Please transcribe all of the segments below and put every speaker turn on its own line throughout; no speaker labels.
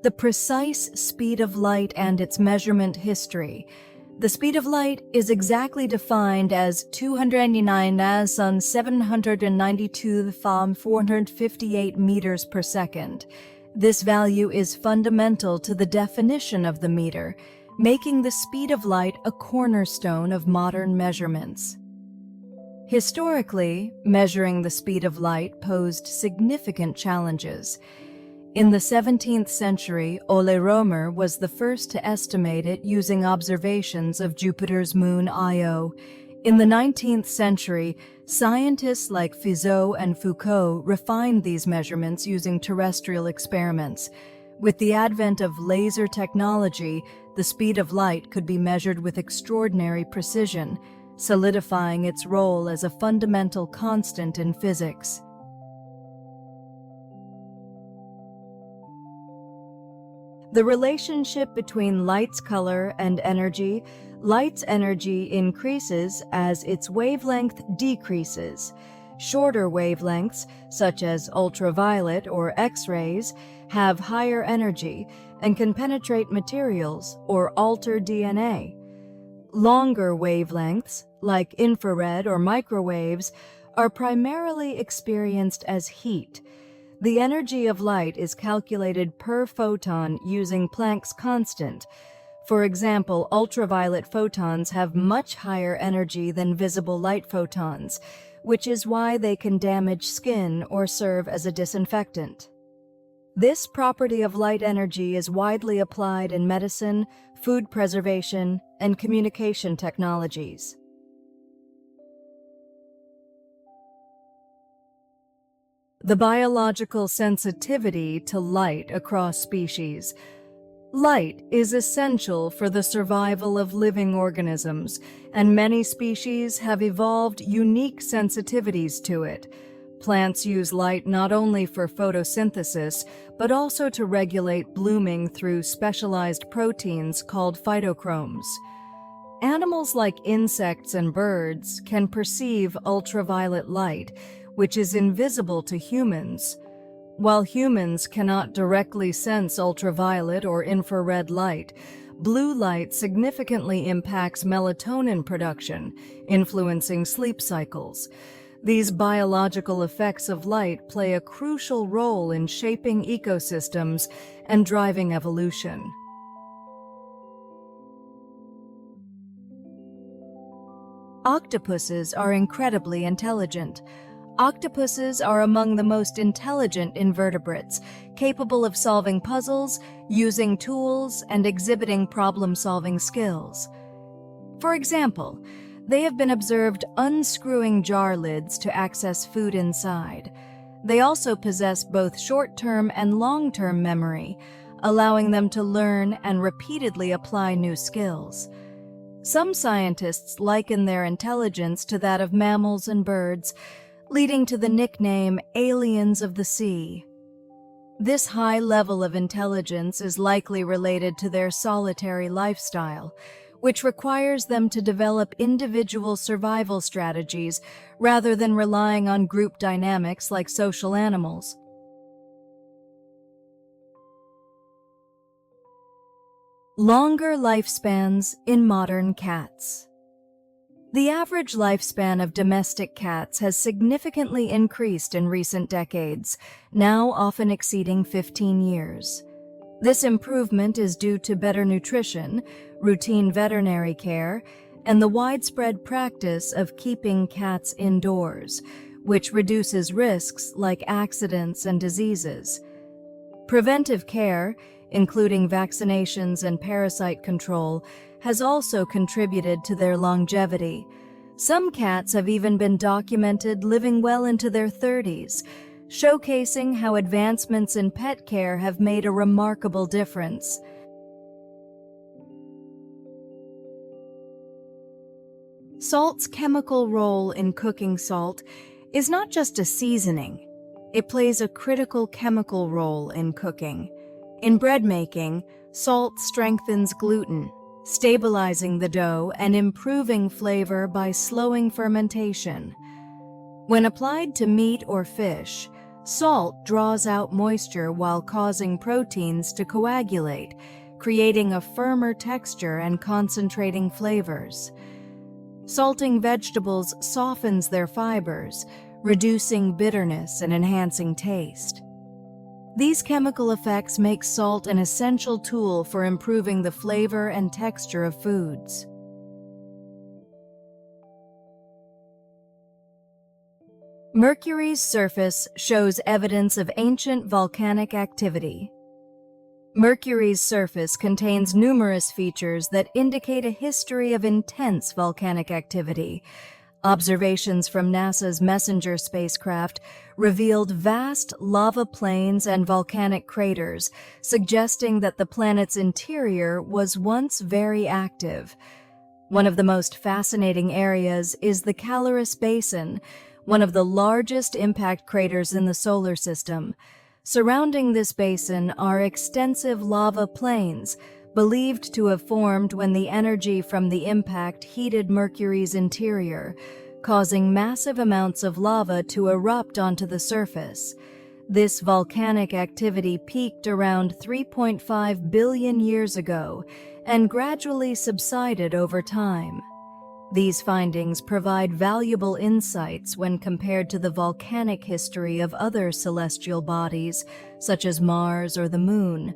The precise speed of light and its measurement history. The speed of light is exactly defined as 299,792,458 meters per second. This value is fundamental to the definition of the meter, making the speed of light a cornerstone of modern measurements. Historically, measuring the speed of light posed significant challenges. In the 17th century, Ole Romer was the first to estimate it using observations of Jupiter's moon Io. In the 19th century, scientists like Fizeau and Foucault refined these measurements using terrestrial experiments. With the advent of laser technology, the speed of light could be measured with extraordinary precision, solidifying its role as a fundamental constant in physics. The relationship between light's color and energy. Light's energy increases as its wavelength decreases. Shorter wavelengths, such as ultraviolet or X-rays, have higher energy and can penetrate materials or alter DNA. Longer wavelengths, like infrared or microwaves, are primarily experienced as heat. The energy of light is calculated per photon using Planck's constant. For example, ultraviolet photons have much higher energy than visible light photons, which is why they can damage skin or serve as a disinfectant. This property of light energy is widely applied in medicine, food preservation, and communication technologies. The biological sensitivity to light across species. Light is essential for the survival of living organisms, and many species have evolved unique sensitivities to it. Plants use light not only for photosynthesis, but also to regulate blooming through specialized proteins called phytochromes. Animals like insects and birds can perceive ultraviolet light, which is invisible to humans. While humans cannot directly sense ultraviolet or infrared light, blue light significantly impacts melatonin production, influencing sleep cycles. These biological effects of light play a crucial role in shaping ecosystems and driving evolution. Octopuses are incredibly intelligent. Octopuses are among the most intelligent invertebrates, capable of solving puzzles, using tools, and exhibiting problem-solving skills. For example, they have been observed unscrewing jar lids to access food inside. They also possess both short-term and long-term memory, allowing them to learn and repeatedly apply new skills. Some scientists liken their intelligence to that of mammals and birds, leading to the nickname aliens of the sea. This high level of intelligence is likely related to their solitary lifestyle, which requires them to develop individual survival strategies rather than relying on group dynamics like social animals. Longer lifespans in modern cats. The average lifespan of domestic cats has significantly increased in recent decades, now often exceeding 15 years. This improvement is due to better nutrition, routine veterinary care, and the widespread practice of keeping cats indoors, which reduces risks like accidents and diseases. Preventive care, including vaccinations and parasite control, has also contributed to their longevity. Some cats have even been documented living well into their 30s, showcasing how advancements in pet care have made a remarkable difference. Salt's chemical role in cooking. Salt is not just a seasoning. It plays a critical chemical role in cooking. In bread making, salt strengthens gluten, stabilizing the dough and improving flavor by slowing fermentation. When applied to meat or fish, Salt draws out moisture while causing proteins to coagulate, creating a firmer texture and concentrating flavors. Salting vegetables softens their fibers, reducing bitterness and enhancing taste. These chemical effects make salt an essential tool for improving the flavor and texture of foods. Mercury's surface shows evidence of ancient volcanic activity. Mercury's surface contains numerous features that indicate a history of intense volcanic activity. Observations from NASA's Messenger spacecraft revealed vast lava plains and volcanic craters, suggesting that the planet's interior was once very active. One of the most fascinating areas is the Caloris Basin, one of the largest impact craters in the solar system. Surrounding this basin are extensive lava plains, believed to have formed when the energy from the impact heated Mercury's interior, causing massive amounts of lava to erupt onto the surface. This volcanic activity peaked around 3.5 billion years ago and gradually subsided over time. These findings provide valuable insights when compared to the volcanic history of other celestial bodies, such as Mars or the Moon.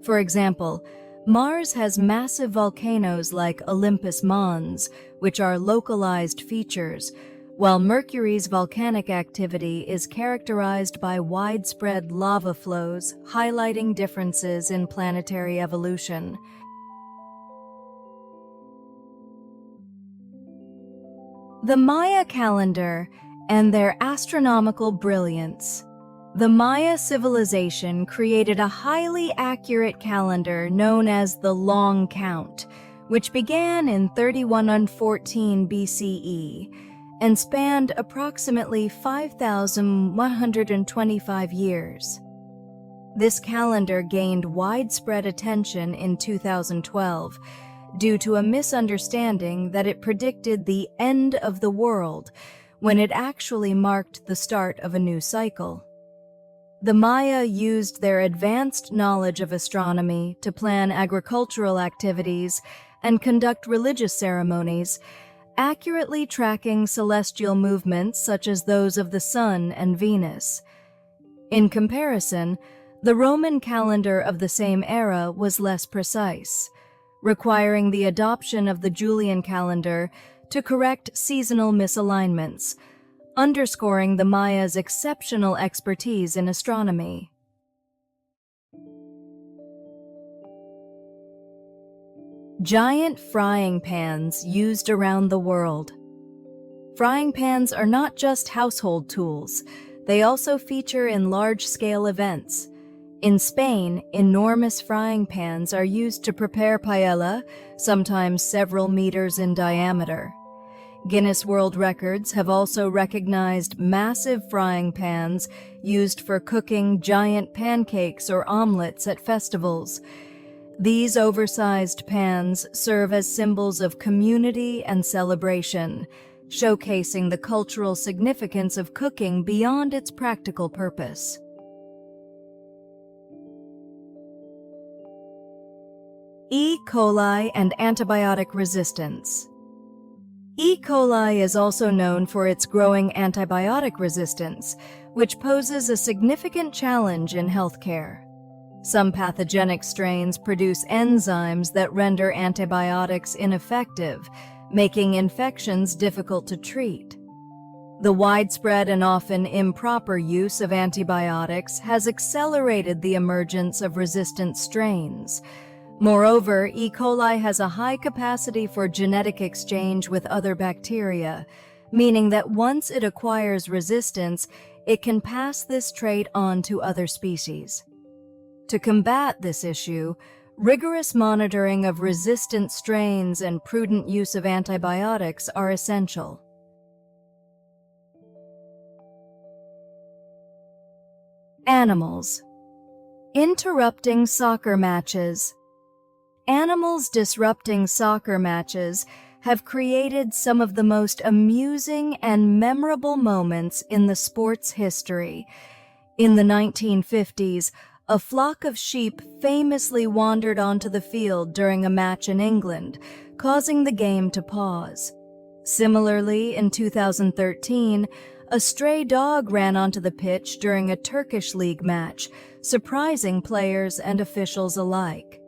For example, Mars has massive volcanoes like Olympus Mons, which are localized features, while Mercury's volcanic activity is characterized by widespread lava flows, highlighting differences in planetary evolution. The Maya calendar and their astronomical brilliance. The Maya civilization created a highly accurate calendar known as the Long Count, which began in 3114 BCE and spanned approximately 5,125 years. This calendar gained widespread attention in 2012, due to a misunderstanding that it predicted the end of the world when it actually marked the start of a new cycle. The Maya used their advanced knowledge of astronomy to plan agricultural activities and conduct religious ceremonies, accurately tracking celestial movements such as those of the Sun and Venus. In comparison, the Roman calendar of the same era was less precise, requiring the adoption of the Julian calendar to correct seasonal misalignments, underscoring the Mayas' exceptional expertise in astronomy. Giant frying pans used around the world. Frying pans are not just household tools, they also feature in large-scale events. In Spain, enormous frying pans are used to prepare paella, sometimes several meters in diameter. Guinness World Records have also recognized massive frying pans used for cooking giant pancakes or omelets at festivals. These oversized pans serve as symbols of community and celebration, showcasing the cultural significance of cooking beyond its practical purpose. E. coli and antibiotic resistance. E. coli is also known for its growing antibiotic resistance, which poses a significant challenge in healthcare. Some pathogenic strains produce enzymes that render antibiotics ineffective, making infections difficult to treat. The widespread and often improper use of antibiotics has accelerated the emergence of resistant strains. Moreover, E. coli has a high capacity for genetic exchange with other bacteria, meaning that once it acquires resistance, it can pass this trait on to other species. To combat this issue, rigorous monitoring of resistant strains and prudent use of antibiotics are essential. Animals. Interrupting soccer matches. Animals disrupting soccer matches have created some of the most amusing and memorable moments in the sport's history. In the 1950s, a flock of sheep famously wandered onto the field during a match in England, causing the game to pause. Similarly, in 2013, a stray dog ran onto the pitch during a Turkish league match, surprising players and officials alike.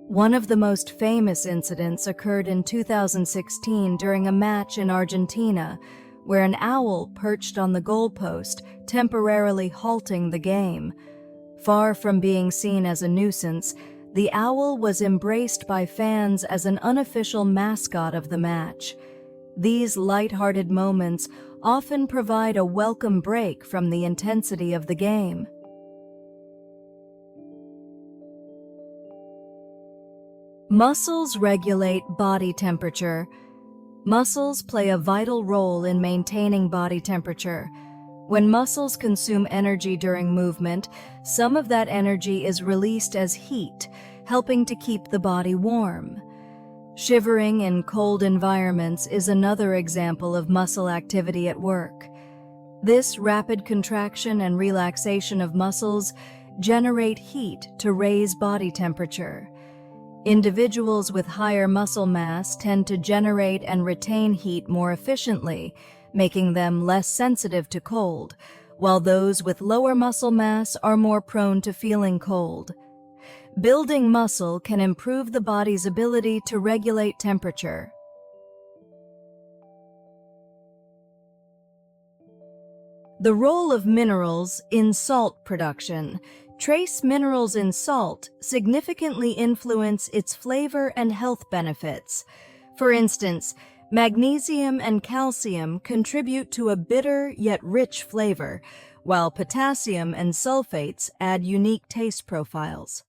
One of the most famous incidents occurred in 2016 during a match in Argentina, where an owl perched on the goalpost, temporarily halting the game. Far from being seen as a nuisance, the owl was embraced by fans as an unofficial mascot of the match. These light-hearted moments often provide a welcome break from the intensity of the game. Muscles regulate body temperature. Muscles play a vital role in maintaining body temperature. When muscles consume energy during movement, some of that energy is released as heat, helping to keep the body warm. Shivering in cold environments is another example of muscle activity at work. This rapid contraction and relaxation of muscles generate heat to raise body temperature. Individuals with higher muscle mass tend to generate and retain heat more efficiently, making them less sensitive to cold, while those with lower muscle mass are more prone to feeling cold. Building muscle can improve the body's ability to regulate temperature. The role of minerals in salt production. Trace minerals in salt significantly influence its flavor and health benefits. For instance, magnesium and calcium contribute to a bitter yet rich flavor, while potassium and sulfates add unique taste profiles.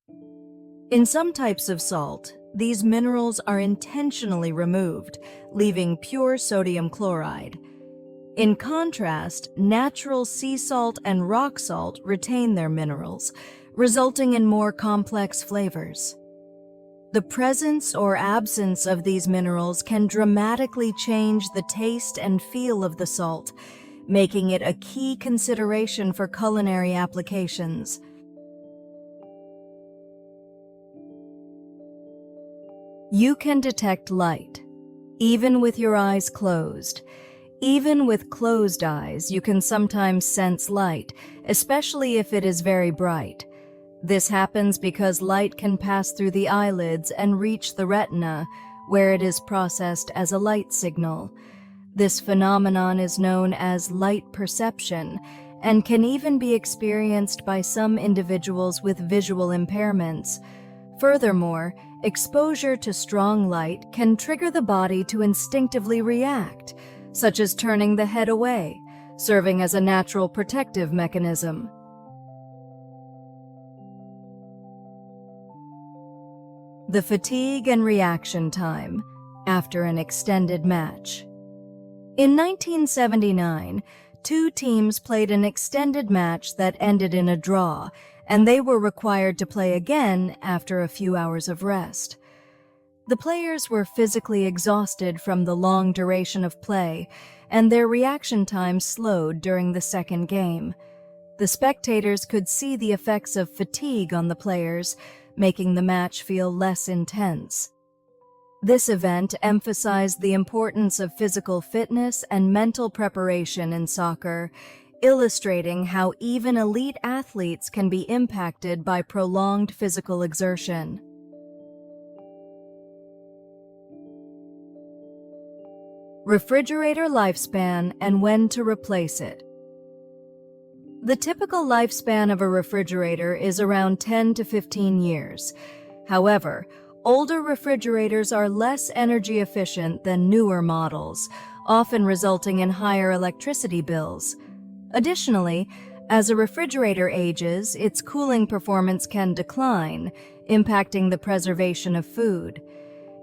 In some types of salt, these minerals are intentionally removed, leaving pure sodium chloride. In contrast, natural sea salt and rock salt retain their minerals, resulting in more complex flavors. The presence or absence of these minerals can dramatically change the taste and feel of the salt, making it a key consideration for culinary applications. You can detect light, even with your eyes closed. Even with closed eyes, you can sometimes sense light, especially if it is very bright. This happens because light can pass through the eyelids and reach the retina, where it is processed as a light signal. This phenomenon is known as light perception and can even be experienced by some individuals with visual impairments. Furthermore, exposure to strong light can trigger the body to instinctively react, such as turning the head away, serving as a natural protective mechanism. The fatigue and reaction time after an extended match. In 1979, two teams played an extended match that ended in a draw, and they were required to play again after a few hours of rest. The players were physically exhausted from the long duration of play, and their reaction time slowed during the second game. The spectators could see the effects of fatigue on the players, making the match feel less intense. This event emphasized the importance of physical fitness and mental preparation in soccer, illustrating how even elite athletes can be impacted by prolonged physical exertion. Refrigerator lifespan and when to replace it. The typical lifespan of a refrigerator is around 10 to 15 years. However, older refrigerators are less energy efficient than newer models, often resulting in higher electricity bills. Additionally, as a refrigerator ages, its cooling performance can decline, impacting the preservation of food.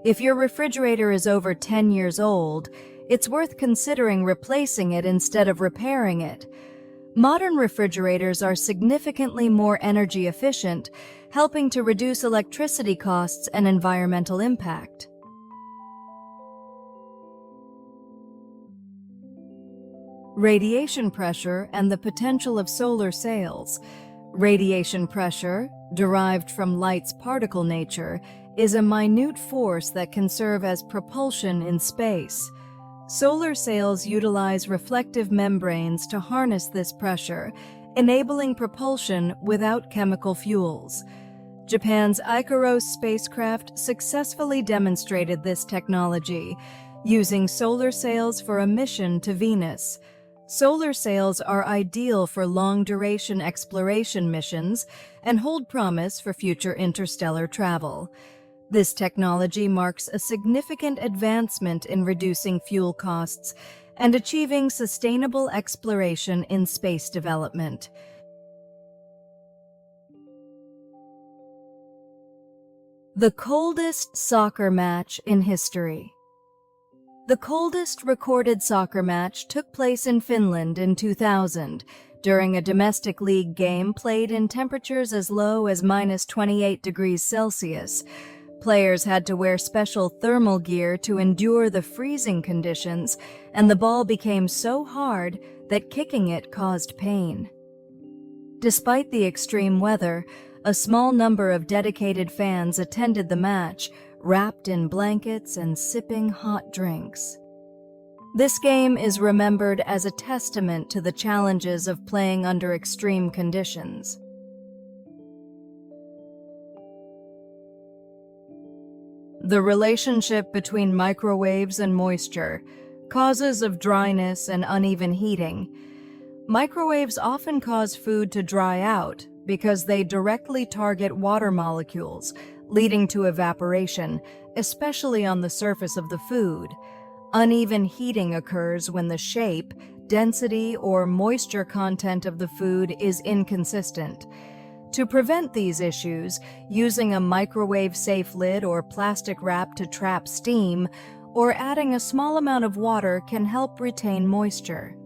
If your refrigerator is over 10 years old, it's worth considering replacing it instead of repairing it. Modern refrigerators are significantly more energy efficient, helping to reduce electricity costs and environmental impact. Radiation pressure and the potential of solar sails. Radiation pressure, derived from light's particle nature, is a minute force that can serve as propulsion in space. Solar sails utilize reflective membranes to harness this pressure, enabling propulsion without chemical fuels. Japan's Icaros spacecraft successfully demonstrated this technology, using solar sails for a mission to Venus. Solar sails are ideal for long-duration exploration missions and hold promise for future interstellar travel. This technology marks a significant advancement in reducing fuel costs and achieving sustainable exploration in space development. The coldest soccer match in history. The coldest recorded soccer match took place in Finland in 2000, during a domestic league game played in temperatures as low as -28 degrees Celsius. Players had to wear special thermal gear to endure the freezing conditions, and the ball became so hard that kicking it caused pain. Despite the extreme weather, a small number of dedicated fans attended the match, wrapped in blankets and sipping hot drinks. This game is remembered as a testament to the challenges of playing under extreme conditions. The relationship between microwaves and moisture, causes of dryness and uneven heating. Microwaves often cause food to dry out because they directly target water molecules, leading to evaporation, especially on the surface of the food. Uneven heating occurs when the shape, density, or moisture content of the food is inconsistent. To prevent these issues, using a microwave-safe lid or plastic wrap to trap steam, or adding a small amount of water can help retain moisture.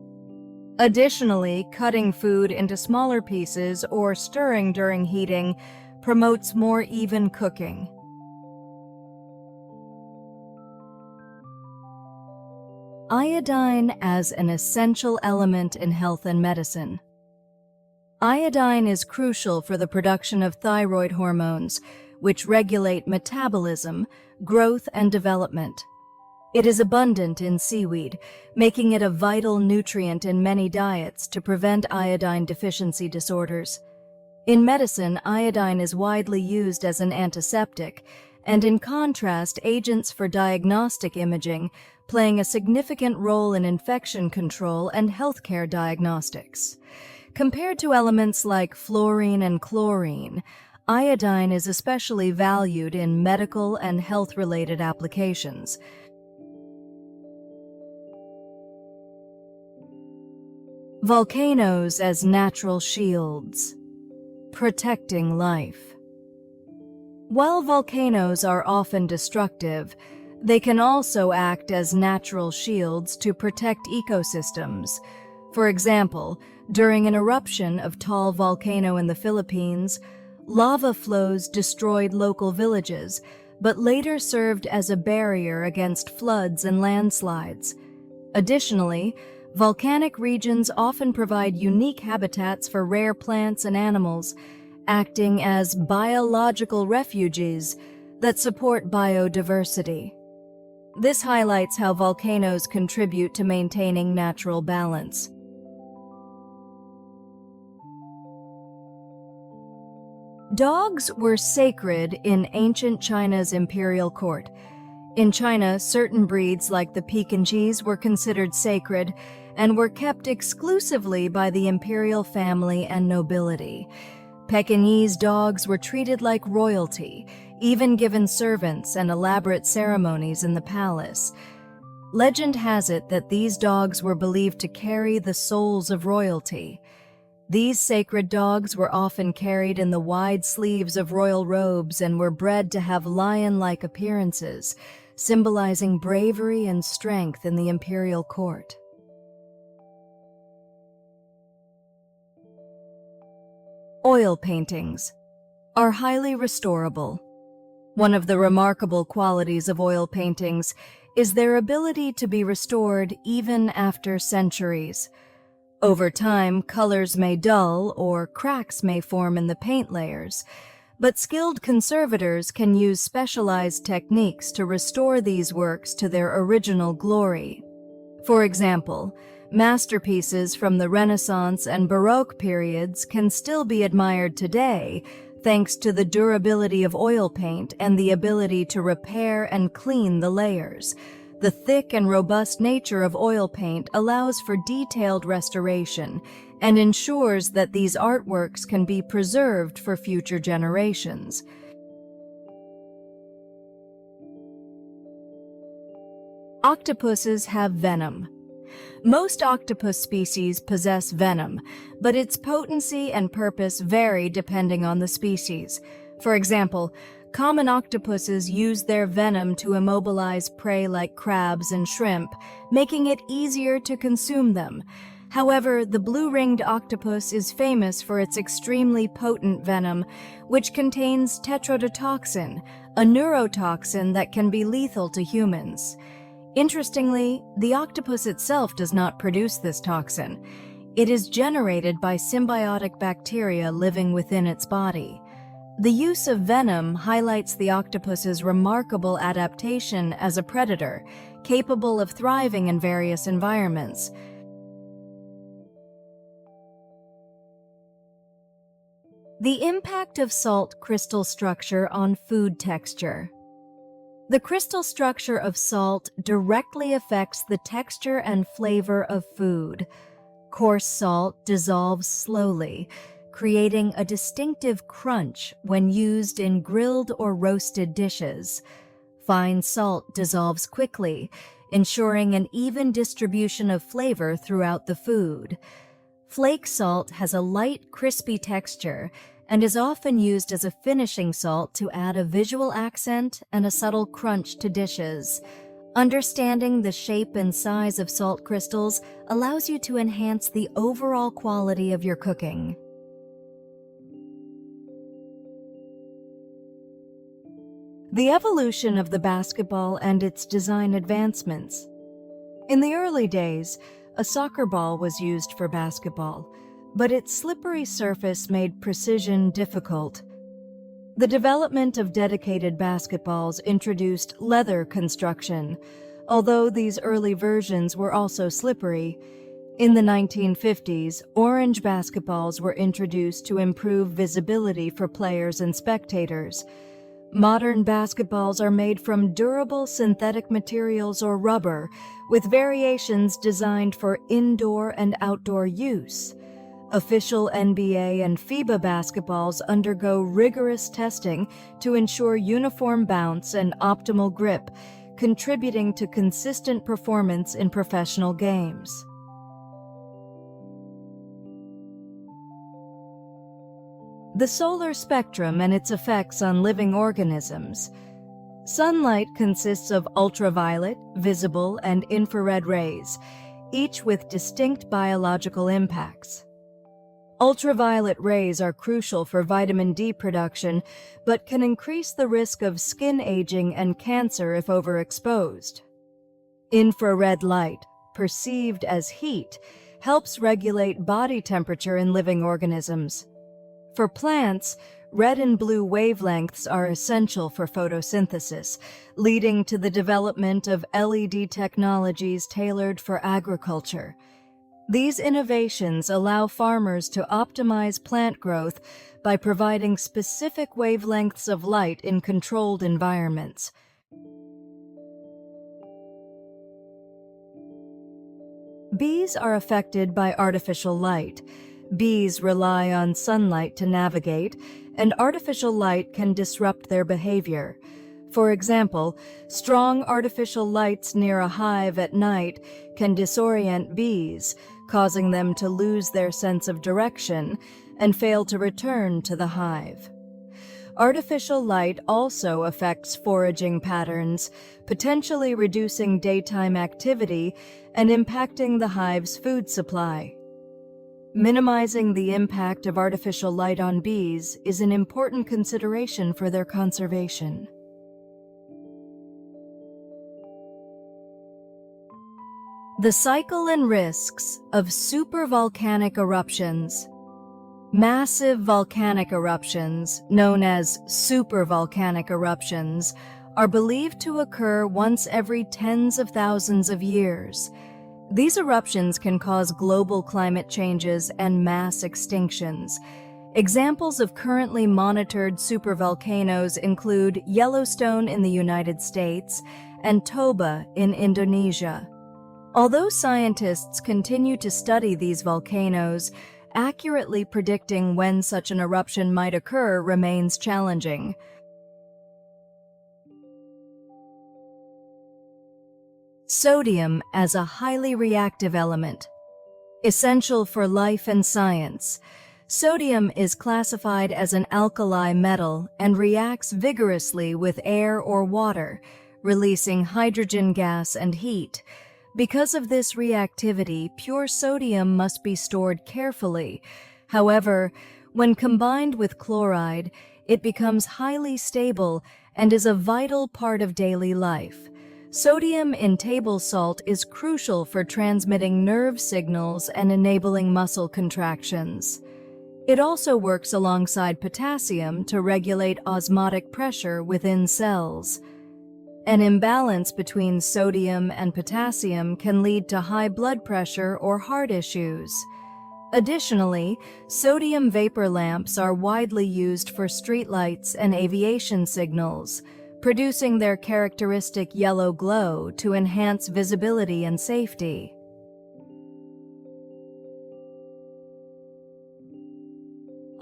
Additionally, cutting food into smaller pieces or stirring during heating promotes more even cooking. Iodine as an essential element in health and medicine. Iodine is crucial for the production of thyroid hormones, which regulate metabolism, growth, and development. It is abundant in seaweed, making it a vital nutrient in many diets to prevent iodine deficiency disorders. In medicine, iodine is widely used as an antiseptic, and in contrast, agents for diagnostic imaging, playing a significant role in infection control and healthcare diagnostics. Compared to elements like fluorine and chlorine, iodine is especially valued in medical and health-related applications. Volcanoes as natural shields, protecting life. While volcanoes are often destructive, they can also act as natural shields to protect ecosystems. For example, during an eruption of Taal volcano in the Philippines, lava flows destroyed local villages, but later served as a barrier against floods and landslides. Additionally, volcanic regions often provide unique habitats for rare plants and animals, acting as biological refuges that support biodiversity. This highlights how volcanoes contribute to maintaining natural balance. Dogs were sacred in ancient China's imperial court. In China, certain breeds like the Pekingese were considered sacred and were kept exclusively by the imperial family and nobility. Pekingese dogs were treated like royalty, even given servants and elaborate ceremonies in the palace. Legend has it that these dogs were believed to carry the souls of royalty. These sacred dogs were often carried in the wide sleeves of royal robes and were bred to have lion-like appearances, symbolizing bravery and strength in the imperial court. Oil paintings are highly restorable. One of the remarkable qualities of oil paintings is their ability to be restored even after centuries. Over time, colors may dull or cracks may form in the paint layers, but skilled conservators can use specialized techniques to restore these works to their original glory. For example, masterpieces from the Renaissance and Baroque periods can still be admired today thanks to the durability of oil paint and the ability to repair and clean the layers. The thick and robust nature of oil paint allows for detailed restoration and ensures that these artworks can be preserved for future generations. Octopuses have venom. Most octopus species possess venom, but its potency and purpose vary depending on the species. For example, common octopuses use their venom to immobilize prey like crabs and shrimp, making it easier to consume them. However, the blue-ringed octopus is famous for its extremely potent venom, which contains tetrodotoxin, a neurotoxin that can be lethal to humans. Interestingly, the octopus itself does not produce this toxin. It is generated by symbiotic bacteria living within its body. The use of venom highlights the octopus's remarkable adaptation as a predator, capable of thriving in various environments. The impact of salt crystal structure on food texture. The crystal structure of salt directly affects the texture and flavor of food. Coarse salt dissolves slowly, creating a distinctive crunch when used in grilled or roasted dishes. Fine salt dissolves quickly, ensuring an even distribution of flavor throughout the food. Flake salt has a light, crispy texture and is often used as a finishing salt to add a visual accent and a subtle crunch to dishes. Understanding the shape and size of salt crystals allows you to enhance the overall quality of your cooking. The evolution of the basketball and its design advancements. In the early days, a soccer ball was used for basketball, but its slippery surface made precision difficult. The development of dedicated basketballs introduced leather construction, although these early versions were also slippery. In the 1950s, orange basketballs were introduced to improve visibility for players and spectators. Modern basketballs are made from durable synthetic materials or rubber, with variations designed for indoor and outdoor use. Official NBA and FIBA basketballs undergo rigorous testing to ensure uniform bounce and optimal grip, contributing to consistent performance in professional games. The solar spectrum and its effects on living organisms. Sunlight consists of ultraviolet, visible, and infrared rays, each with distinct biological impacts. Ultraviolet rays are crucial for vitamin D production, but can increase the risk of skin aging and cancer if overexposed. Infrared light, perceived as heat, helps regulate body temperature in living organisms. For plants, red and blue wavelengths are essential for photosynthesis, leading to the development of LED technologies tailored for agriculture. These innovations allow farmers to optimize plant growth by providing specific wavelengths of light in controlled environments. Bees are affected by artificial light. Bees rely on sunlight to navigate, and artificial light can disrupt their behavior. For example, strong artificial lights near a hive at night can disorient bees, causing them to lose their sense of direction and fail to return to the hive. Artificial light also affects foraging patterns, potentially reducing daytime activity and impacting the hive's food supply. Minimizing the impact of artificial light on bees is an important consideration for their conservation. The cycle and risks of supervolcanic eruptions. Massive volcanic eruptions, known as supervolcanic eruptions, are believed to occur once every tens of thousands of years. These eruptions can cause global climate changes and mass extinctions. Examples of currently monitored supervolcanoes include Yellowstone in the United States and Toba in Indonesia. Although scientists continue to study these volcanoes, accurately predicting when such an eruption might occur remains challenging. Sodium as a highly reactive element. Essential for life and science, sodium is classified as an alkali metal and reacts vigorously with air or water, releasing hydrogen gas and heat. Because of this reactivity, pure sodium must be stored carefully. However, when combined with chloride, it becomes highly stable and is a vital part of daily life. Sodium in table salt is crucial for transmitting nerve signals and enabling muscle contractions. It also works alongside potassium to regulate osmotic pressure within cells. An imbalance between sodium and potassium can lead to high blood pressure or heart issues. Additionally, sodium vapor lamps are widely used for streetlights and aviation signals, producing their characteristic yellow glow to enhance visibility and safety.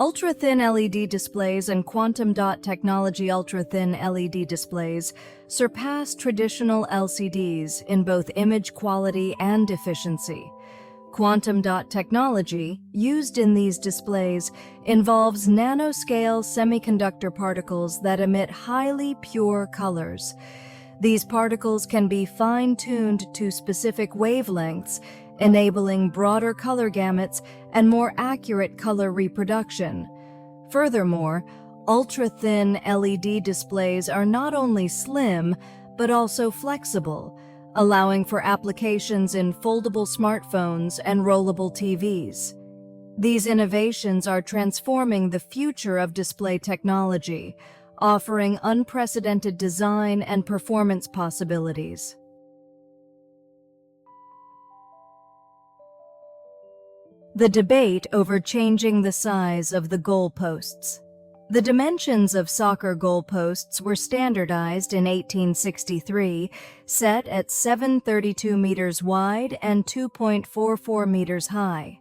Ultra-thin LED displays and quantum dot technology. Ultra-thin LED displays surpass traditional LCDs in both image quality and efficiency. Quantum dot technology, used in these displays, involves nanoscale semiconductor particles that emit highly pure colors. These particles can be fine-tuned to specific wavelengths, enabling broader color gamuts and more accurate color reproduction. Furthermore, ultra-thin LED displays are not only slim, but also flexible, allowing for applications in foldable smartphones and rollable TVs. These innovations are transforming the future of display technology, offering unprecedented design and performance possibilities. The debate over changing the size of the goalposts. The dimensions of soccer goalposts were standardized in 1863, set at 732 meters wide and 2.44 meters high.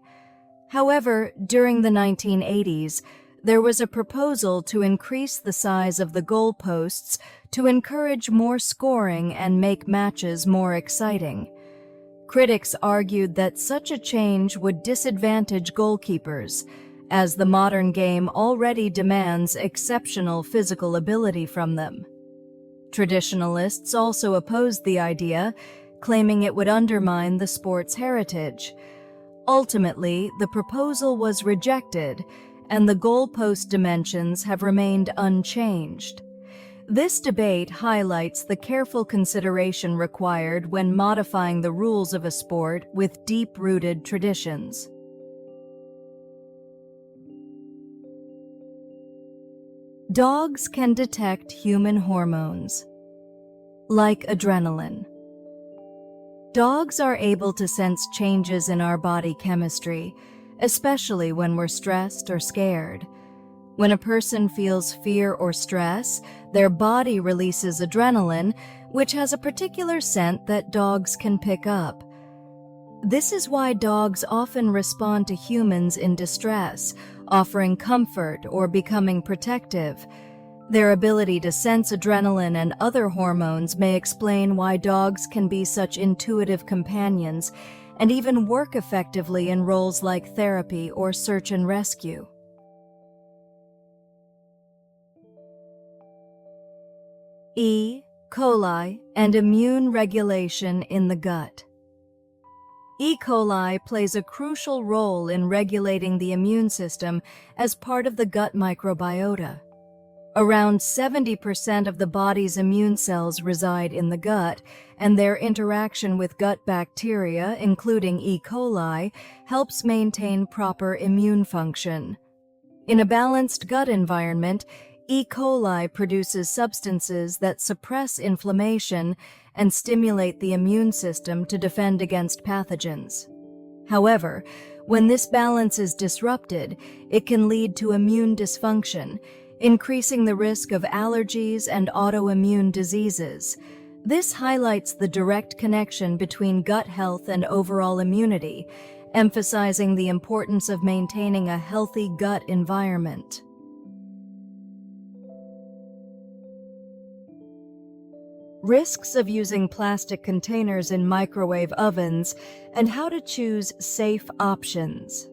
However, during the 1980s, there was a proposal to increase the size of the goalposts to encourage more scoring and make matches more exciting. Critics argued that such a change would disadvantage goalkeepers, as the modern game already demands exceptional physical ability from them. Traditionalists also opposed the idea, claiming it would undermine the sport's heritage. Ultimately, the proposal was rejected, and the goalpost dimensions have remained unchanged. This debate highlights the careful consideration required when modifying the rules of a sport with deep-rooted traditions. Dogs can detect human hormones, like adrenaline. Dogs are able to sense changes in our body chemistry, especially when we're stressed or scared. When a person feels fear or stress, their body releases adrenaline, which has a particular scent that dogs can pick up. This is why dogs often respond to humans in distress, offering comfort or becoming protective. Their ability to sense adrenaline and other hormones may explain why dogs can be such intuitive companions and even work effectively in roles like therapy or search and rescue. E. coli and immune regulation in the gut. E. coli plays a crucial role in regulating the immune system as part of the gut microbiota. Around 70% of the body's immune cells reside in the gut, and their interaction with gut bacteria, including E. coli, helps maintain proper immune function. In a balanced gut environment, E. coli produces substances that suppress inflammation and stimulate the immune system to defend against pathogens. However, when this balance is disrupted, it can lead to immune dysfunction, increasing the risk of allergies and autoimmune diseases. This highlights the direct connection between gut health and overall immunity, emphasizing the importance of maintaining a healthy gut environment. Risks of using plastic containers in microwave ovens and how to choose safe options.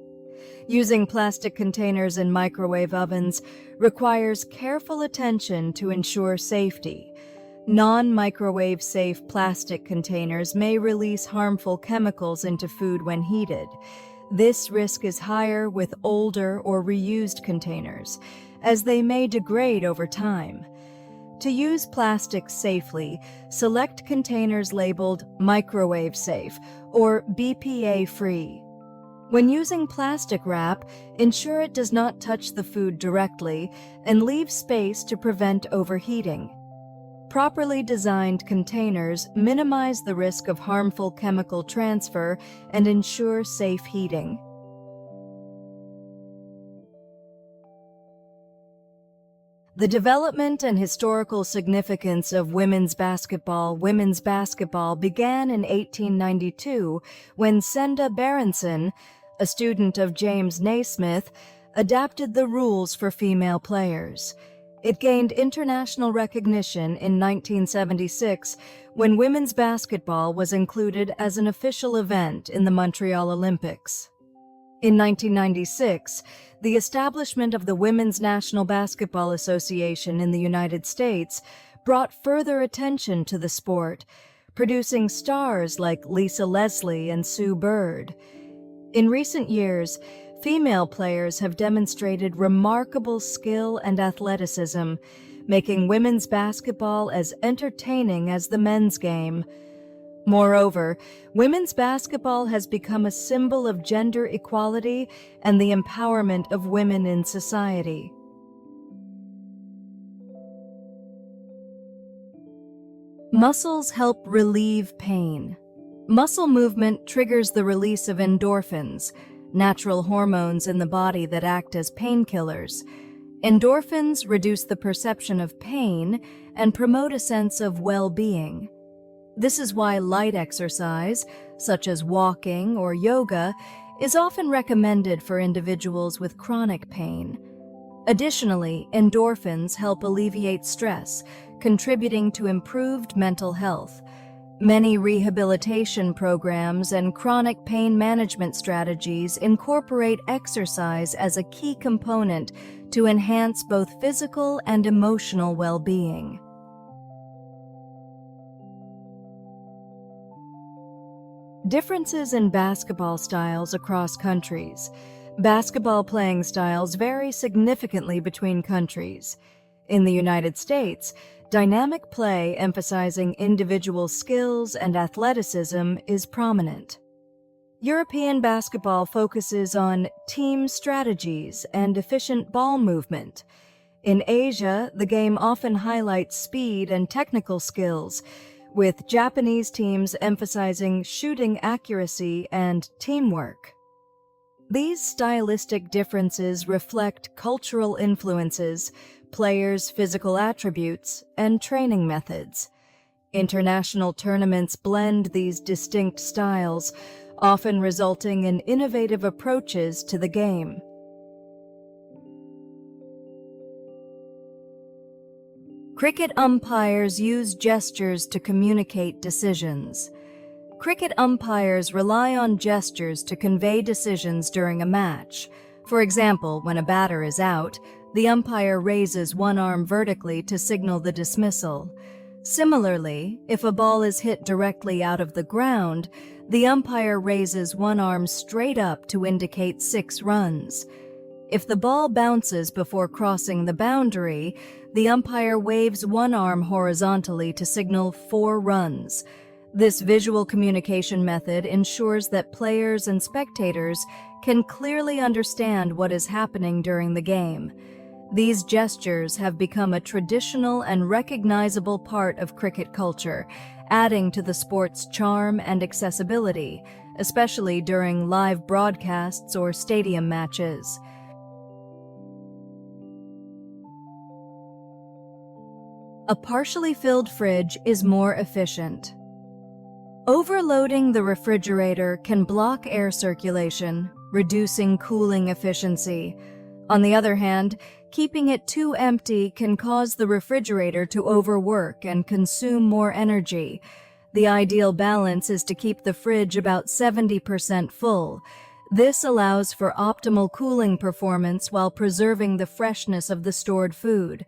Using plastic containers in microwave ovens requires careful attention to ensure safety. Non-microwave safe plastic containers may release harmful chemicals into food when heated. This risk is higher with older or reused containers, as they may degrade over time. To use plastic safely, select containers labeled microwave safe or BPA-free. When using plastic wrap, ensure it does not touch the food directly and leave space to prevent overheating. Properly designed containers minimize the risk of harmful chemical transfer and ensure safe heating. The development and historical significance of women's basketball. Women's basketball began in 1892 when Senda Berenson, a student of James Naismith, adapted the rules for female players. It gained international recognition in 1976 when women's basketball was included as an official event in the Montreal Olympics. In 1996, the establishment of the Women's National Basketball Association in the United States brought further attention to the sport, producing stars like Lisa Leslie and Sue Bird. In recent years, female players have demonstrated remarkable skill and athleticism, making women's basketball as entertaining as the men's game. Moreover, women's basketball has become a symbol of gender equality and the empowerment of women in society. Muscles help relieve pain. Muscle movement triggers the release of endorphins, natural hormones in the body that act as painkillers. Endorphins reduce the perception of pain and promote a sense of well-being. This is why light exercise, such as walking or yoga, is often recommended for individuals with chronic pain. Additionally, endorphins help alleviate stress, contributing to improved mental health. Many rehabilitation programs and chronic pain management strategies incorporate exercise as a key component to enhance both physical and emotional well-being. Differences in basketball styles across countries. Basketball playing styles vary significantly between countries. In the United States, dynamic play emphasizing individual skills and athleticism is prominent. European basketball focuses on team strategies and efficient ball movement. In Asia, the game often highlights speed and technical skills, with Japanese teams emphasizing shooting accuracy and teamwork. These stylistic differences reflect cultural influences, players' physical attributes, and training methods. International tournaments blend these distinct styles, often resulting in innovative approaches to the game. Cricket umpires use gestures to communicate decisions. Cricket umpires rely on gestures to convey decisions during a match. For example, when a batter is out, the umpire raises one arm vertically to signal the dismissal. Similarly, if a ball is hit directly out of the ground, the umpire raises one arm straight up to indicate 6 runs. If the ball bounces before crossing the boundary, the umpire waves one arm horizontally to signal 4 runs. This visual communication method ensures that players and spectators can clearly understand what is happening during the game. These gestures have become a traditional and recognizable part of cricket culture, adding to the sport's charm and accessibility, especially during live broadcasts or stadium matches. A partially filled fridge is more efficient. Overloading the refrigerator can block air circulation, reducing cooling efficiency. On the other hand, keeping it too empty can cause the refrigerator to overwork and consume more energy. The ideal balance is to keep the fridge about 70% full. This allows for optimal cooling performance while preserving the freshness of the stored food.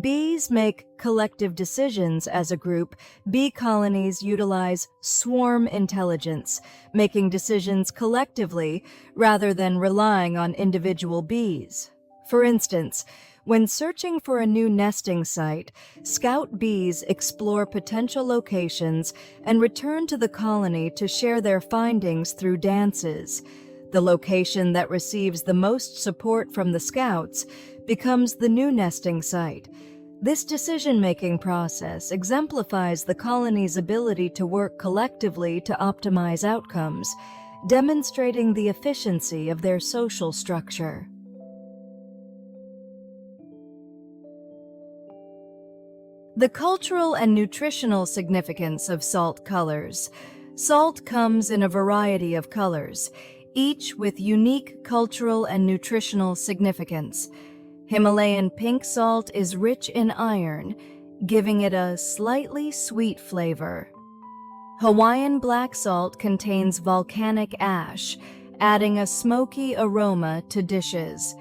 Bees make collective decisions as a group. Bee colonies utilize swarm intelligence, making decisions collectively rather than relying on individual bees. For instance, when searching for a new nesting site, scout bees explore potential locations and return to the colony to share their findings through dances. The location that receives the most support from the scouts becomes the new nesting site. This decision-making process exemplifies the colony's ability to work collectively to optimize outcomes, demonstrating the efficiency of their social structure. The cultural and nutritional significance of salt colors. Salt comes in a variety of colors, each with unique cultural and nutritional significance. Himalayan pink salt is rich in iron, giving it a slightly sweet flavor. Hawaiian black salt contains volcanic ash, adding a smoky aroma to dishes.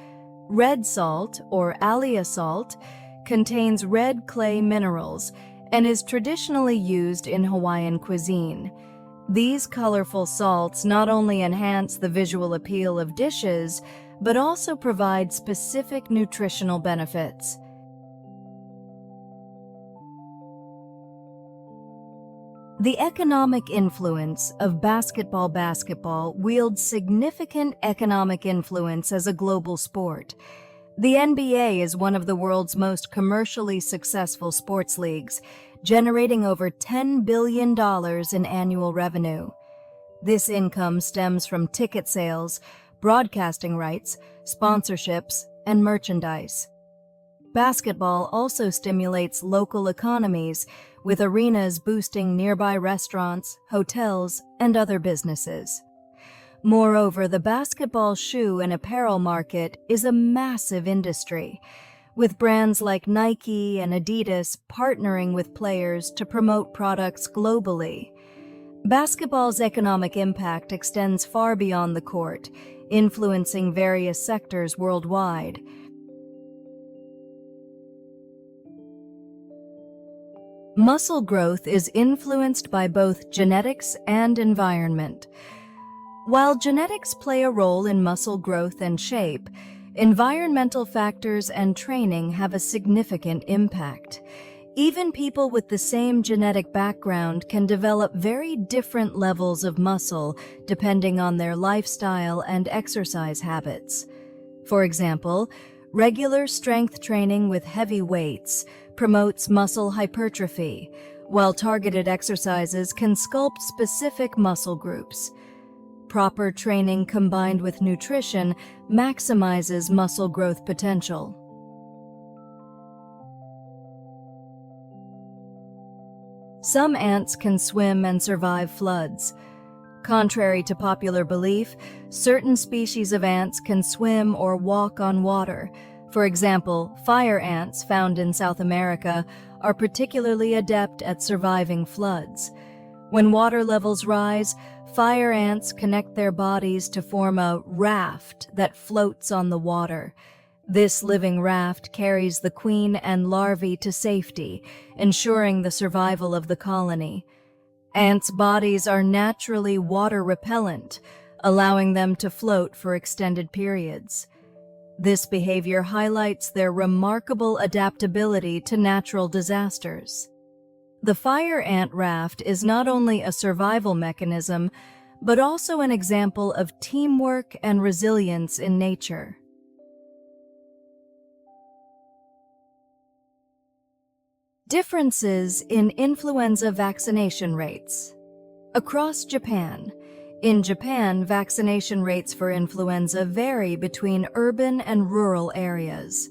Red salt, or alia salt, contains red clay minerals and is traditionally used in Hawaiian cuisine. These colorful salts not only enhance the visual appeal of dishes, but also provide specific nutritional benefits. The economic influence of basketball wields significant economic influence as a global sport. The NBA is one of the world's most commercially successful sports leagues, generating over $10 billion in annual revenue. This income stems from ticket sales, broadcasting rights, sponsorships, and merchandise. Basketball also stimulates local economies, with arenas boosting nearby restaurants, hotels, and other businesses. Moreover, the basketball shoe and apparel market is a massive industry, with brands like Nike and Adidas partnering with players to promote products globally. Basketball's economic impact extends far beyond the court, influencing various sectors worldwide. Muscle growth is influenced by both genetics and environment. While genetics play a role in muscle growth and shape, environmental factors and training have a significant impact. Even people with the same genetic background can develop very different levels of muscle depending on their lifestyle and exercise habits. For example, regular strength training with heavy weights promotes muscle hypertrophy, while targeted exercises can sculpt specific muscle groups. Proper training combined with nutrition maximizes muscle growth potential. Some ants can swim and survive floods. Contrary to popular belief, certain species of ants can swim or walk on water. For example, fire ants found in South America are particularly adept at surviving floods. When water levels rise, fire ants connect their bodies to form a raft that floats on the water. This living raft carries the queen and larvae to safety, ensuring the survival of the colony. Ants' bodies are naturally water repellent, allowing them to float for extended periods. This behavior highlights their remarkable adaptability to natural disasters. The fire ant raft is not only a survival mechanism, but also an example of teamwork and resilience in nature. Differences in influenza vaccination rates. Across Japan. In Japan, vaccination rates for influenza vary between urban and rural areas.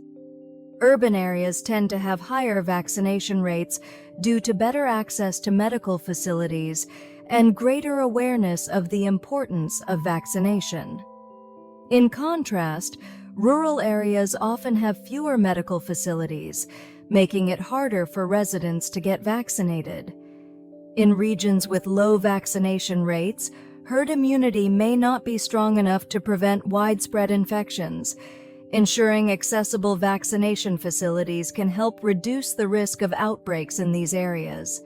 Urban areas tend to have higher vaccination rates due to better access to medical facilities and greater awareness of the importance of vaccination. In contrast, rural areas often have fewer medical facilities, making it harder for residents to get vaccinated. In regions with low vaccination rates, herd immunity may not be strong enough to prevent widespread infections. Ensuring accessible vaccination facilities can help reduce the risk of outbreaks in these areas.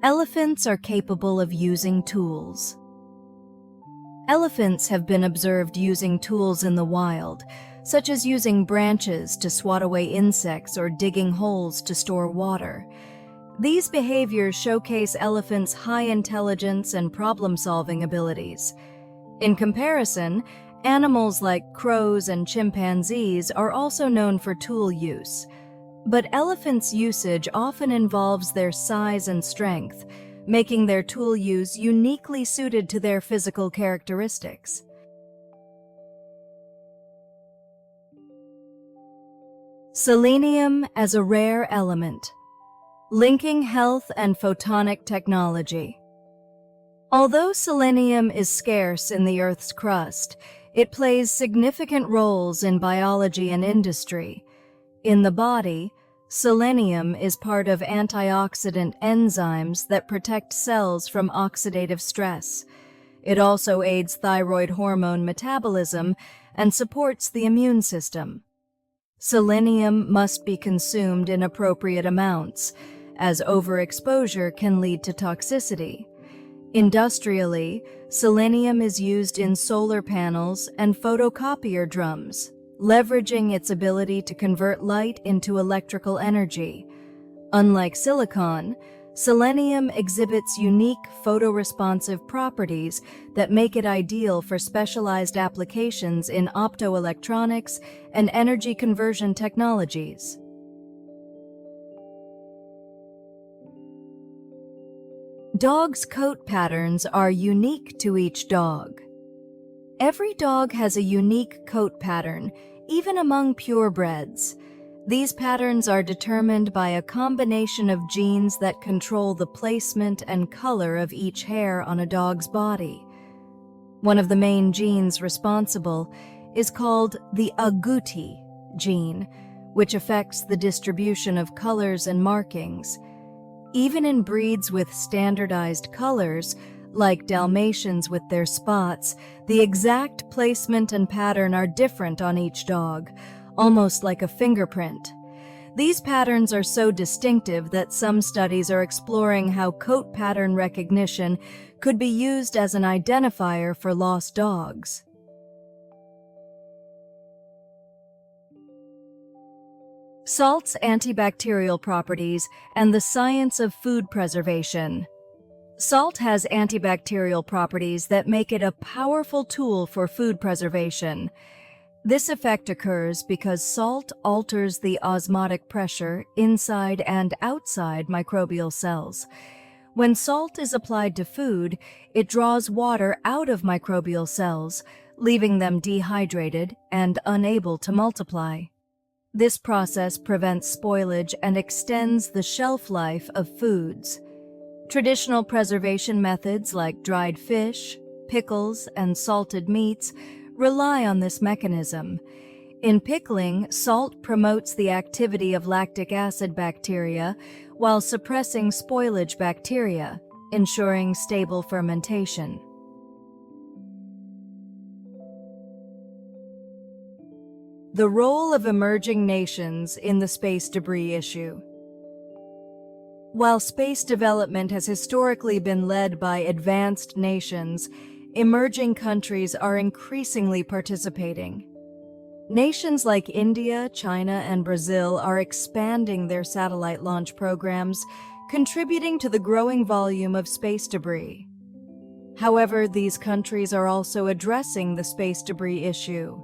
Elephants are capable of using tools. Elephants have been observed using tools in the wild, such as using branches to swat away insects or digging holes to store water. These behaviors showcase elephants' high intelligence and problem-solving abilities. In comparison, animals like crows and chimpanzees are also known for tool use. But elephants' usage often involves their size and strength, making their tool use uniquely suited to their physical characteristics. Selenium as a rare element. Linking health and photonic technology. Although selenium is scarce in the Earth's crust, it plays significant roles in biology and industry. In the body, selenium is part of antioxidant enzymes that protect cells from oxidative stress. It also aids thyroid hormone metabolism and supports the immune system. Selenium must be consumed in appropriate amounts, as overexposure can lead to toxicity. Industrially, selenium is used in solar panels and photocopier drums, leveraging its ability to convert light into electrical energy. Unlike silicon, selenium exhibits unique photoresponsive properties that make it ideal for specialized applications in optoelectronics and energy conversion technologies. Dogs' coat patterns are unique to each dog. Every dog has a unique coat pattern, even among purebreds. These patterns are determined by a combination of genes that control the placement and color of each hair on a dog's body. One of the main genes responsible is called the agouti gene, which affects the distribution of colors and markings. Even in breeds with standardized colors, like Dalmatians with their spots, the exact placement and pattern are different on each dog, almost like a fingerprint. These patterns are so distinctive that some studies are exploring how coat pattern recognition could be used as an identifier for lost dogs. Salt's antibacterial properties and the science of food preservation. Salt has antibacterial properties that make it a powerful tool for food preservation. This effect occurs because salt alters the osmotic pressure inside and outside microbial cells. When salt is applied to food, it draws water out of microbial cells, leaving them dehydrated and unable to multiply. This process prevents spoilage and extends the shelf life of foods. Traditional preservation methods like dried fish, pickles, and salted meats rely on this mechanism. In pickling, salt promotes the activity of lactic acid bacteria while suppressing spoilage bacteria, ensuring stable fermentation. The role of emerging nations in the space debris issue. While space development has historically been led by advanced nations, emerging countries are increasingly participating. Nations like India, China, and Brazil are expanding their satellite launch programs, contributing to the growing volume of space debris. However, these countries are also addressing the space debris issue.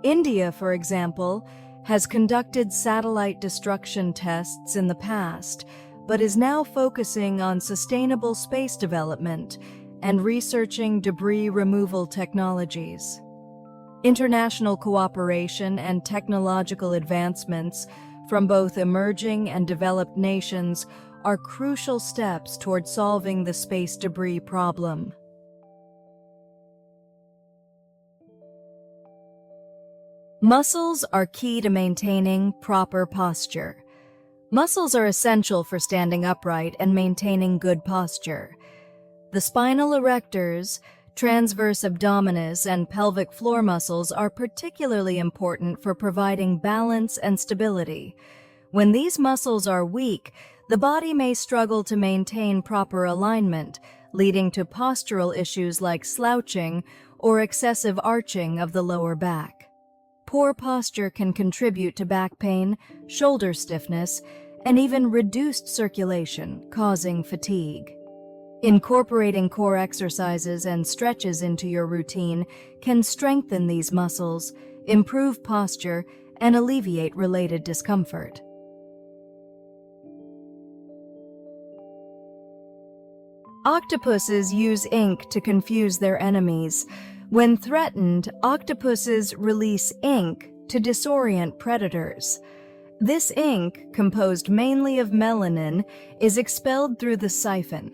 India, for example, has conducted satellite destruction tests in the past, but is now focusing on sustainable space development and researching debris removal technologies. International cooperation and technological advancements from both emerging and developed nations are crucial steps toward solving the space debris problem. Muscles are key to maintaining proper posture. Muscles are essential for standing upright and maintaining good posture. The spinal erectors, transverse abdominis, and pelvic floor muscles are particularly important for providing balance and stability. When these muscles are weak, the body may struggle to maintain proper alignment, leading to postural issues like slouching or excessive arching of the lower back. Poor posture can contribute to back pain, shoulder stiffness, and even reduced circulation, causing fatigue. Incorporating core exercises and stretches into your routine can strengthen these muscles, improve posture, and alleviate related discomfort. Octopuses use ink to confuse their enemies. When threatened, octopuses release ink to disorient predators. This ink, composed mainly of melanin, is expelled through the siphon.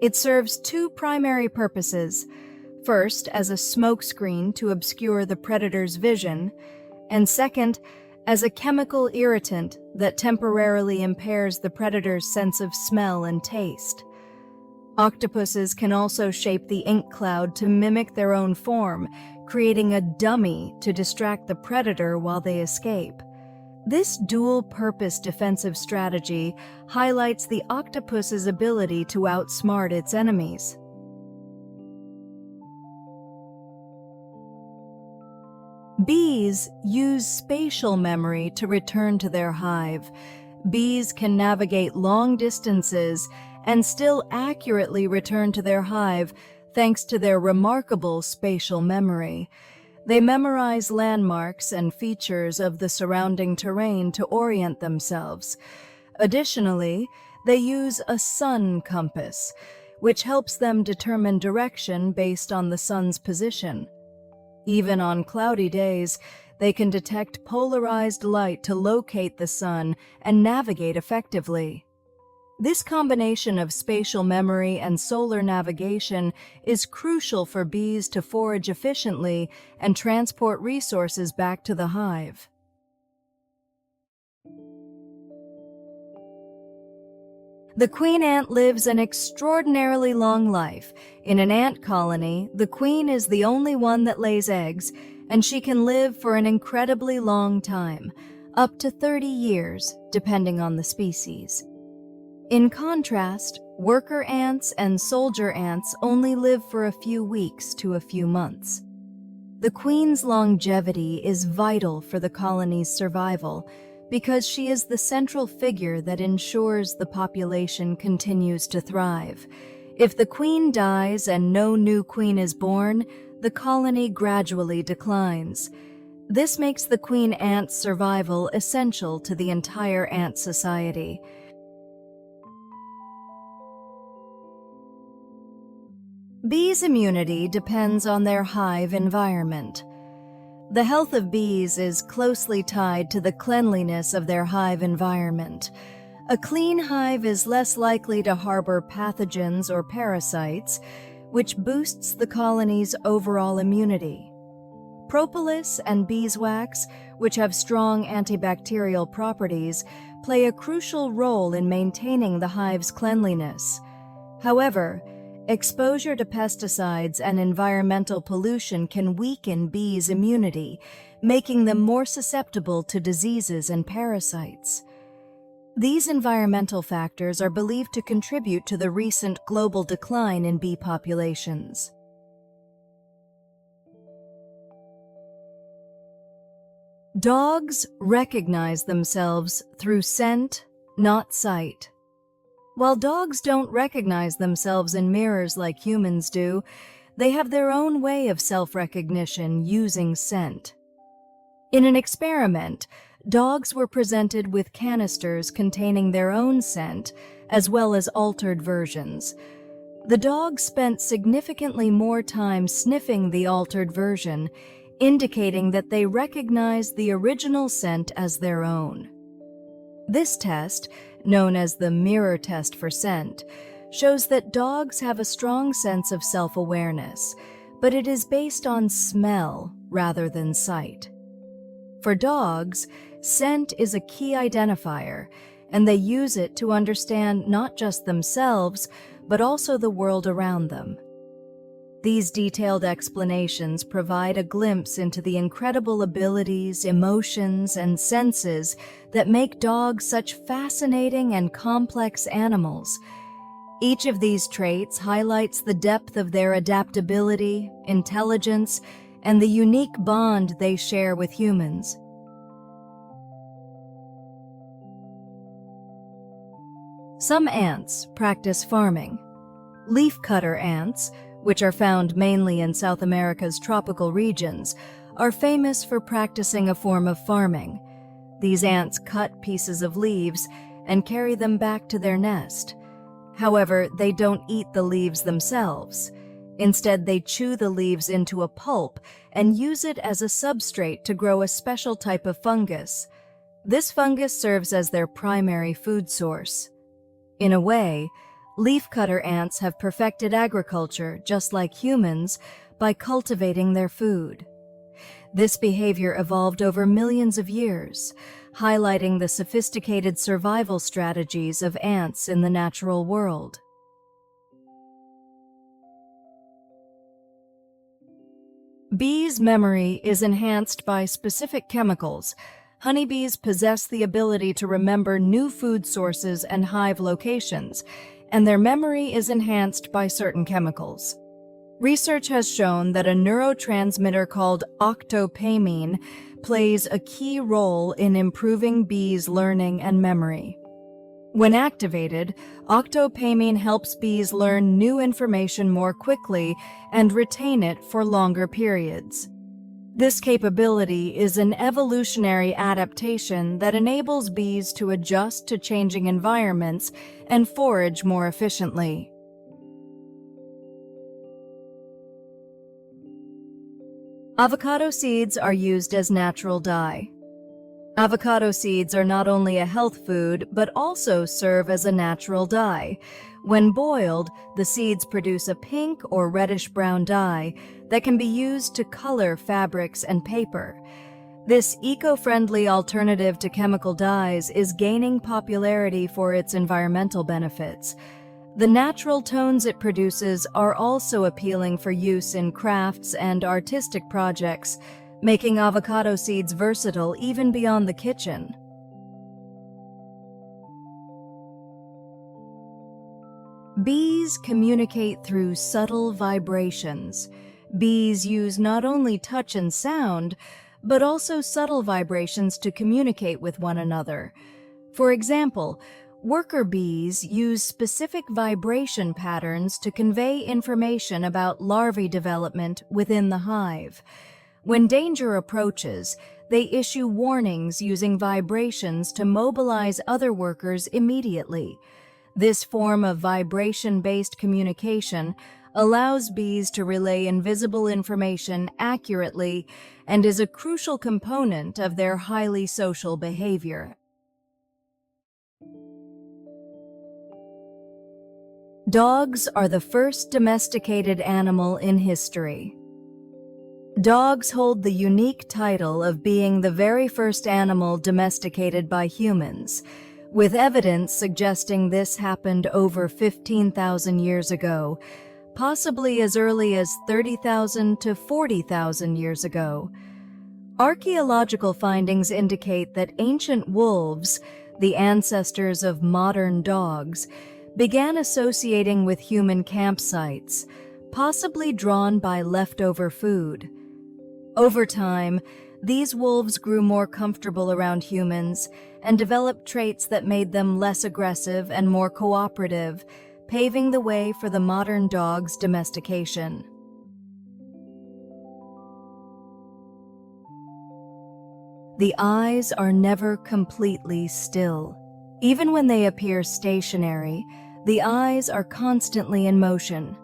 It serves two primary purposes: first, as a smokescreen to obscure the predator's vision, and second, as a chemical irritant that temporarily impairs the predator's sense of smell and taste. Octopuses can also shape the ink cloud to mimic their own form, creating a dummy to distract the predator while they escape. This dual-purpose defensive strategy highlights the octopus's ability to outsmart its enemies. Bees use spatial memory to return to their hive. Bees can navigate long distances and still accurately return to their hive thanks to their remarkable spatial memory. They memorize landmarks and features of the surrounding terrain to orient themselves. Additionally, they use a sun compass, which helps them determine direction based on the sun's position. Even on cloudy days, they can detect polarized light to locate the sun and navigate effectively. This combination of spatial memory and solar navigation is crucial for bees to forage efficiently and transport resources back to the hive. The queen ant lives an extraordinarily long life. In an ant colony, the queen is the only one that lays eggs, and she can live for an incredibly long time, up to 30 years, depending on the species. In contrast, worker ants and soldier ants only live for a few weeks to a few months. The queen's longevity is vital for the colony's survival because she is the central figure that ensures the population continues to thrive. If the queen dies and no new queen is born, the colony gradually declines. This makes the queen ant's survival essential to the entire ant society. Bees' immunity depends on their hive environment. The health of bees is closely tied to the cleanliness of their hive environment. A clean hive is less likely to harbor pathogens or parasites, which boosts the colony's overall immunity. Propolis and beeswax, which have strong antibacterial properties, play a crucial role in maintaining the hive's cleanliness. However, Exposure to pesticides and environmental pollution can weaken bees' immunity, making them more susceptible to diseases and parasites. These environmental factors are believed to contribute to the recent global decline in bee populations. Dogs recognize themselves through scent, not sight. While dogs don't recognize themselves in mirrors like humans do, they have their own way of self-recognition using scent. In an experiment, dogs were presented with canisters containing their own scent, as well as altered versions. The dogs spent significantly more time sniffing the altered version, indicating that they recognized the original scent as their own. This test, known as the mirror test for scent, shows that dogs have a strong sense of self-awareness, but it is based on smell rather than sight. For dogs, scent is a key identifier, and they use it to understand not just themselves, but also the world around them. These detailed explanations provide a glimpse into the incredible abilities, emotions, and senses that make dogs such fascinating and complex animals. Each of these traits highlights the depth of their adaptability, intelligence, and the unique bond they share with humans. Some ants practice farming. Leafcutter ants, which are found mainly in South America's tropical regions, are famous for practicing a form of farming. These ants cut pieces of leaves and carry them back to their nest. However, they don't eat the leaves themselves. Instead, they chew the leaves into a pulp and use it as a substrate to grow a special type of fungus. This fungus serves as their primary food source. In a way, leafcutter ants have perfected agriculture, just like humans, by cultivating their food. This behavior evolved over millions of years, highlighting the sophisticated survival strategies of ants in the natural world. Bees' memory is enhanced by specific chemicals. Honeybees possess the ability to remember new food sources and hive locations, and their memory is enhanced by certain chemicals. Research has shown that a neurotransmitter called octopamine plays a key role in improving bees' learning and memory. When activated, octopamine helps bees learn new information more quickly and retain it for longer periods. This capability is an evolutionary adaptation that enables bees to adjust to changing environments and forage more efficiently. Avocado seeds are used as natural dye. Avocado seeds are not only a health food, but also serve as a natural dye. When boiled, the seeds produce a pink or reddish-brown dye that can be used to color fabrics and paper. This eco-friendly alternative to chemical dyes is gaining popularity for its environmental benefits. The natural tones it produces are also appealing for use in crafts and artistic projects, making avocado seeds versatile even beyond the kitchen. Bees communicate through subtle vibrations. Bees use not only touch and sound, but also subtle vibrations to communicate with one another. For example, worker bees use specific vibration patterns to convey information about larvae development within the hive. When danger approaches, they issue warnings using vibrations to mobilize other workers immediately. This form of vibration-based communication allows bees to relay invisible information accurately and is a crucial component of their highly social behavior. Dogs are the first domesticated animal in history. Dogs hold the unique title of being the very first animal domesticated by humans, with evidence suggesting this happened over 15,000 years ago. possibly as early as 30,000 to 40,000 years ago. Archaeological findings indicate that ancient wolves, the ancestors of modern dogs, began associating with human campsites, possibly drawn by leftover food. Over time, these wolves grew more comfortable around humans and developed traits that made them less aggressive and more cooperative, paving the way for the modern dog's domestication. The eyes are never completely still. Even when they appear stationary, the eyes are constantly in motion.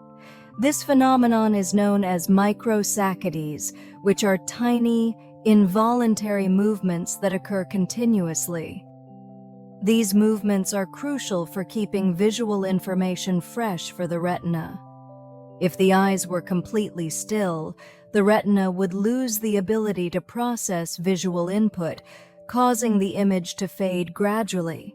This phenomenon is known as microsaccades, which are tiny, involuntary movements that occur continuously. These movements are crucial for keeping visual information fresh for the retina. If the eyes were completely still, the retina would lose the ability to process visual input, causing the image to fade gradually.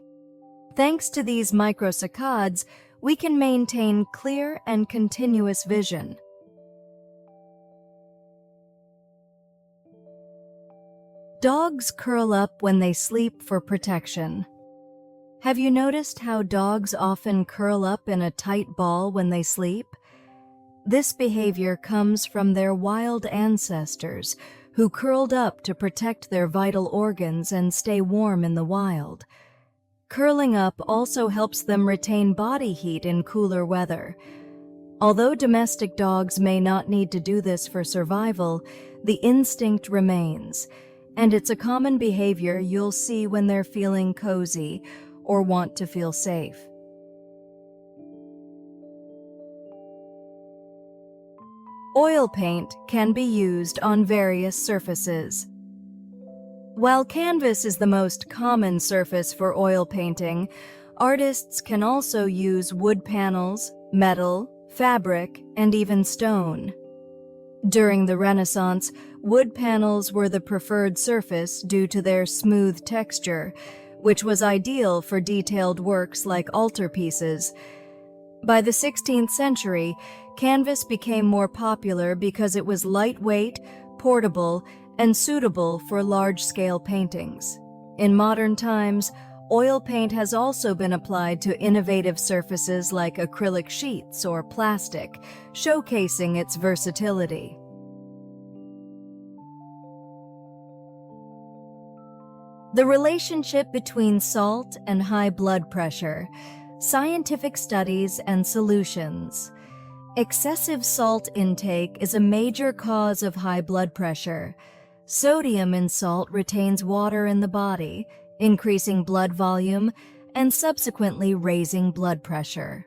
Thanks to these microsaccades, we can maintain clear and continuous vision. Dogs curl up when they sleep for protection. Have you noticed how dogs often curl up in a tight ball when they sleep? This behavior comes from their wild ancestors who curled up to protect their vital organs and stay warm in the wild. Curling up also helps them retain body heat in cooler weather. Although domestic dogs may not need to do this for survival, the instinct remains, and it's a common behavior you'll see when they're feeling cozy or want to feel safe. Oil paint can be used on various surfaces. While canvas is the most common surface for oil painting, artists can also use wood panels, metal, fabric, and even stone. During the Renaissance, wood panels were the preferred surface due to their smooth texture, which was ideal for detailed works like altarpieces. By the 16th century, canvas became more popular because it was lightweight, portable, and suitable for large-scale paintings. In modern times, oil paint has also been applied to innovative surfaces like acrylic sheets or plastic, showcasing its versatility. The relationship between salt and high blood pressure, scientific studies and solutions. Excessive salt intake is a major cause of high blood pressure. Sodium in salt retains water in the body, increasing blood volume and subsequently raising blood pressure.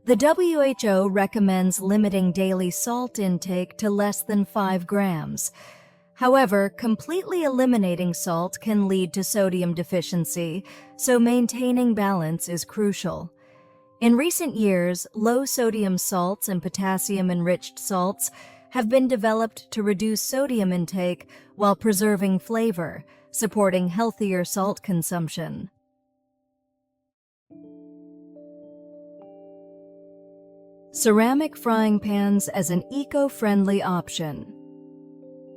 The WHO recommends limiting daily salt intake to less than 5 grams. However, completely eliminating salt can lead to sodium deficiency, so maintaining balance is crucial. In recent years, low-sodium salts and potassium-enriched salts have been developed to reduce sodium intake while preserving flavor, supporting healthier salt consumption. Ceramic frying pans as an eco-friendly option.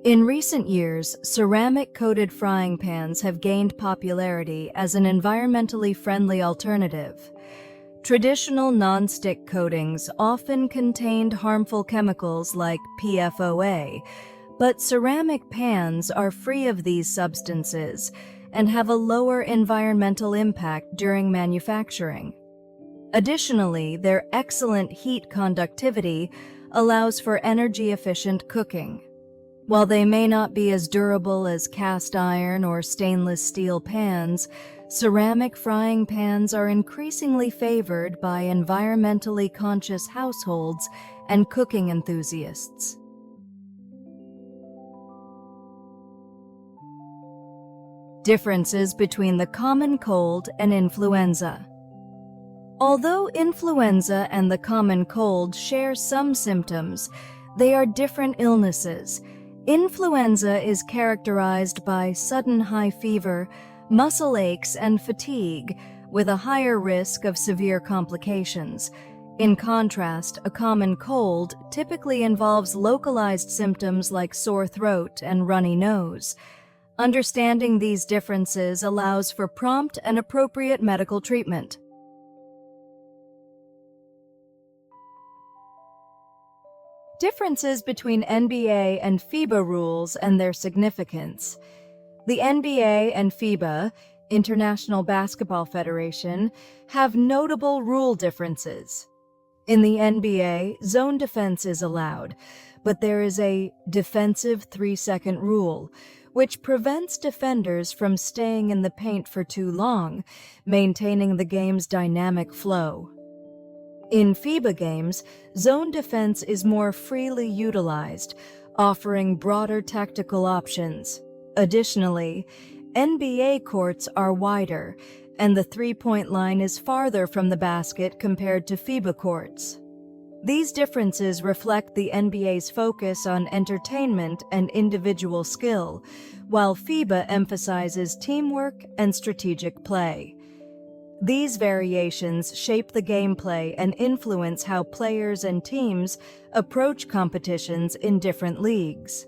In recent years, ceramic-coated frying pans have gained popularity as an environmentally friendly alternative. Traditional non-stick coatings often contained harmful chemicals like PFOA, but ceramic pans are free of these substances and have a lower environmental impact during manufacturing. Additionally, their excellent heat conductivity allows for energy-efficient cooking. While they may not be as durable as cast iron or stainless steel pans, ceramic frying pans are increasingly favored by environmentally conscious households and cooking enthusiasts. Differences between the common cold and influenza. Although influenza and the common cold share some symptoms, they are different illnesses. Influenza is characterized by sudden high fever, muscle aches, and fatigue, with a higher risk of severe complications. In contrast, a common cold typically involves localized symptoms like sore throat and runny nose. Understanding these differences allows for prompt and appropriate medical treatment. Differences between NBA and FIBA rules and their significance. The NBA and FIBA, International Basketball Federation, have notable rule differences. In the NBA, zone defense is allowed, but there is a defensive 3-second rule, which prevents defenders from staying in the paint for too long, maintaining the game's dynamic flow. In FIBA games, zone defense is more freely utilized, offering broader tactical options. Additionally, NBA courts are wider, and the three-point line is farther from the basket compared to FIBA courts. These differences reflect the NBA's focus on entertainment and individual skill, while FIBA emphasizes teamwork and strategic play. These variations shape the gameplay and influence how players and teams approach competitions in different leagues.